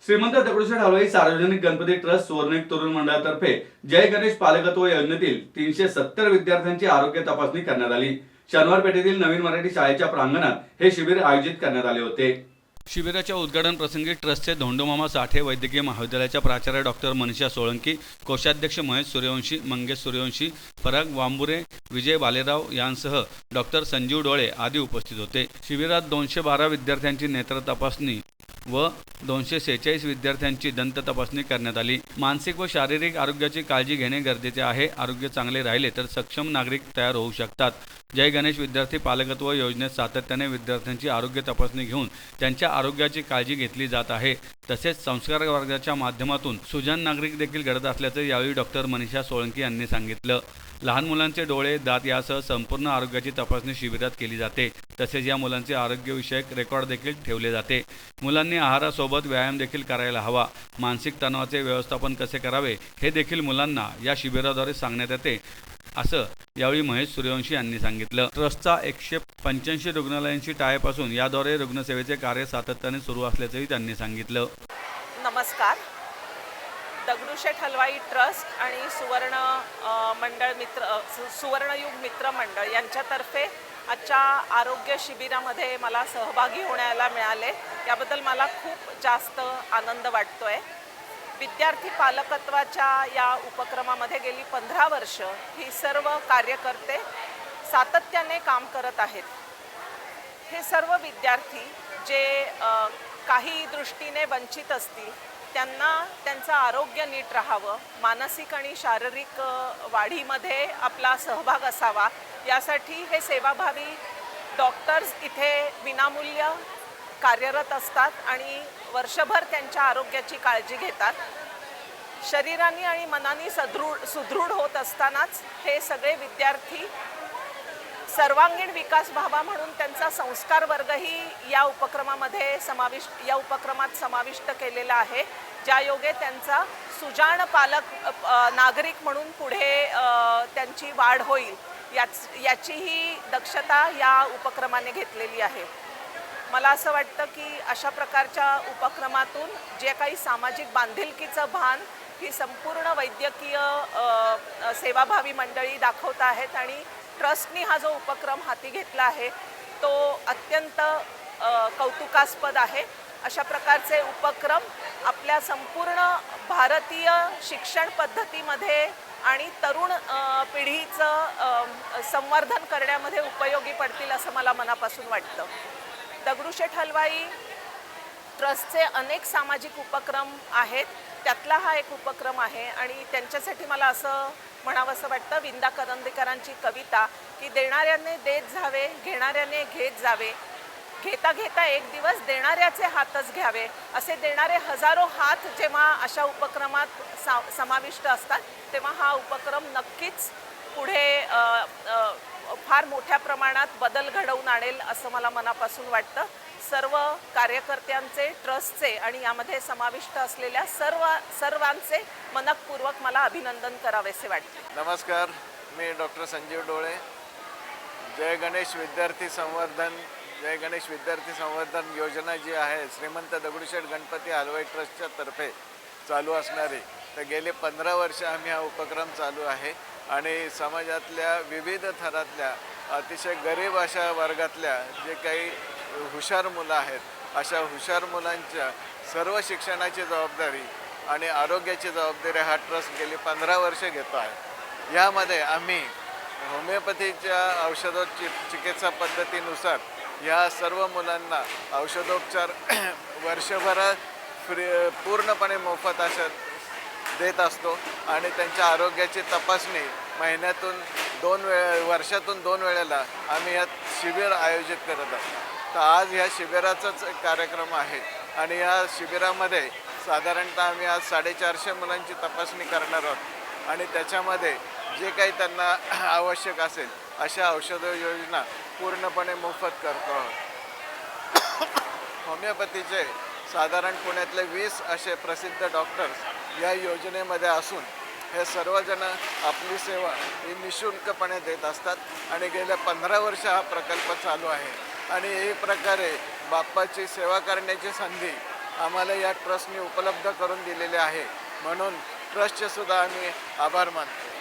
श्रीमंत दगडूशेठ हलवाई सार्वजनिक गणपती ट्रस्ट सुवर्णिक तरुण मंडळातर्फे जय गणेश पालकत्व योजनेतील 370 विद्यार्थ्यांची आरोग्य तपासणी करण्यात आली। शनिवार पेठेतील नवीन मराठी शाळेच्या प्रांगणात हे शिबिर आयोजित करण्यात आले होते। शिबिराच्या उद्घाटन प्रसंगी ट्रस्टचे धोंडोमामा साठे वैद्यकीय महाविद्यालयाच्या प्राचार्य डॉक्टर मनीषा सोळंकी, कोषाध्यक्ष महेश सूर्यवंशी, मंगेश सूर्यवंशी, पराग वांबुरे, विजय बालेराव यांसह डॉक्टर संजीव डोळे आदी उपस्थित होते। शिबिरात 212 विद्यार्थ्यांची नेत्र तपासणी व 246 विद्यार्थ्यांची दंत तपासणी करण्यात आली। मानसिक व शारीरिक आरोग्याची काळजी घेणे गरजेचे आहे। आरोग्य चांगले राहिले तर सक्षम नागरिक तयार होऊ शकतात। जय गणेश विद्यार्थी पालकत्व योजनेत सातत्याने विद्यार्थ्यांची आरोग्य तपासणी घेऊन त्यांच्या आरोग्याची काळजी घेतली जात आहे। तसेच संस्कार वर्गाच्या माध्यमातून सुजाण नागरिक देखील घडत असल्याचे यावेळी डॉक्टर मनीषा सोळंकी यांनी सांगितलं। लहान मुलांचे डोळे, दात यासह संपूर्ण आरोग्याची तपासणी शिबिरात केली जाते। तसेच या मुलांचे आरोग्यविषयक रेकॉर्ड देखील ठेवले जाते। मुलांनी आहारासोबत व्यायाम देखील करायला हवा। मानसिक तणावाचे व्यवस्थापन कसे करावे हे देखील मुलांना या शिबिराद्वारे सांगण्यात येते, असं यावेळी महेश सूर्यवंशी यांनी सांगितलं। ट्रस्टचा 185 रुग्णालयांशी टायअप असून याद्वारे रुग्णसेवेचे कार्य सातत्याने सुरू असल्याचंही त्यांनी सांगितलं। नमस्कार। दगडूशेठ हलवाई ट्रस्ट आणि सुवर्णयुग मित्र मंडळ यांच्यातर्फे आजच्या आरोग्य शिबिरामध्ये मला सहभागी होण्याला मिळाले, याबद्दल मला खूप जास्त आनंद वाटतोय। विद्यार्थी पालकत्वाच्या या उपक्रमामध्ये गेली 15 वर्ष ही सर्व कार्यकर्ते सातत्याने काम करत आहेत। हे सर्व विद्यार्थी जे काही दृष्टीने वंचित असतील त्यांना त्यांचं आरोग्य नीट राहावं, मानसिक आणि शारीरिक वाढीमध्ये आपला सहभाग असावा, यासाठी हे सेवाभावी डॉक्टर्स इथे विनामूल्य कार्यरत असतात आणि वर्षभर त्यांच्या आरोग्याची काळजी घेतात। शरीराने आणि मनाने सुदृढ होत असतानाच हे सगळे विद्यार्थी सर्वांगीण विकास व्हावा म्हणून त्यांचा संस्कार वर्गही या उपक्रमात समाविष्ट केलेला आहे, ज्यायोगे त्यांचा सुजाण नागरिक म्हणून पुढे त्यांची वाढ होईल याचीही दक्षता या उपक्रमाने घेतलेली आहे। मला असं वाटतं की अशा प्रकारच्या उपक्रमातून जे काही सामाजिक बांधिलकीचं भान ही संपूर्ण वैद्यकीय सेवाभावी मंडळी दाखवत आहेत आणि ट्रस्टनी हा जो उपक्रम हाती घेतला आहे तो अत्यंत कौतुकास्पद आहे। अशा प्रकारचे उपक्रम आपल्या संपूर्ण भारतीय शिक्षण पद्धतीमध्ये आणि तरुण पिढीचं संवर्धन करण्यामध्ये उपयोगी पडतील असं मला मनापासून वाटतं। दगडूशेठ हलवाई ट्रस्टचे अनेक सामाजिक उपक्रम आहेत, त्यातला हा एक उपक्रम आहे आणि त्यांच्यासाठी मला असं म्हणावंसं वाटतं, विंदा करंदीकरांची कविता की देणाऱ्याने देत जावे, घेणाऱ्याने घेत जावे, घेता घेता एक दिवस देणाऱ्याचे हातच घ्यावे। असे देणारे हजारो हात जेव्हा अशा उपक्रमात समाविष्ट असतात तेव्हा हा उपक्रम नक्कीच पुढे फार मोठ्या प्रमाणात बदल घडवून आणेल असं मला मनापासून वाटतं। सर्व कार्यकर्त्यांचे, ट्रस्टचे आणि यामध्ये समाविष्ट असलेल्या सर्वांचे मनपूर्वक मला अभिनंदन करावेसे वाटते। नमस्कार, मी डॉक्टर संजीव डोळे। जय गणेश विद्यार्थी संवर्धन योजना जी आहे श्रीमंत दगडूशेठ गणपती हलवाई ट्रस्टच्या तर्फे चालू असणारी, तर गेले 15 वर्ष आम्ही हा उपक्रम चालू आहे आणि समाजातल्या विविध थरातल्या अतिशय गरीब अशा वर्गातल्या जे काही हुशार मुलं आहेत, अशा हुशार मुलांच्या सर्व शिक्षणाची जबाबदारी आणि आरोग्याची जबाबदारी हा ट्रस्ट गेली 15 वर्ष घेतो आहे। यामध्ये आम्ही होमिओपॅथीच्या चिकित्सा पद्धतीनुसार या सर्व मुलांना औषधोपचार वर्षभरात पूर्णपणे मोफत अशा देत असतो आणि त्यांच्या आरोग्याची तपासणी महिन्यातून वर्षातून 2 वेळेला आम्ही यात शिबिर आयोजित करत आहोत। तर आज ह्या शिबिराचाच एक कार्यक्रम आहे आणि या शिबिरामध्ये साधारणतः आम्ही आज 450 मुलांची तपासणी करणार आहोत आणि त्याच्यामध्ये जे काही त्यांना आवश्यक असेल अशा औषध योजना पूर्णपणे मोफत करतो आहोत। होमिओपॅथीचे साधारण पुण्यातले 20 असे प्रसिद्ध डॉक्टर्स या योजनेमध्ये असून हे सर्वजण आपली सेवा ही निःशुल्कपणे देत असतात आणि गेल्या 15 वर्ष हा प्रकल्प चालू आहे आणि एक प्रकारे बाप्पाची सेवा करण्याची संधी आम्हाला या ट्रस्टने उपलब्ध करून दिलेले आहे. म्हणून ट्रस्टचे सुद्धा आम्ही आभार मानतो.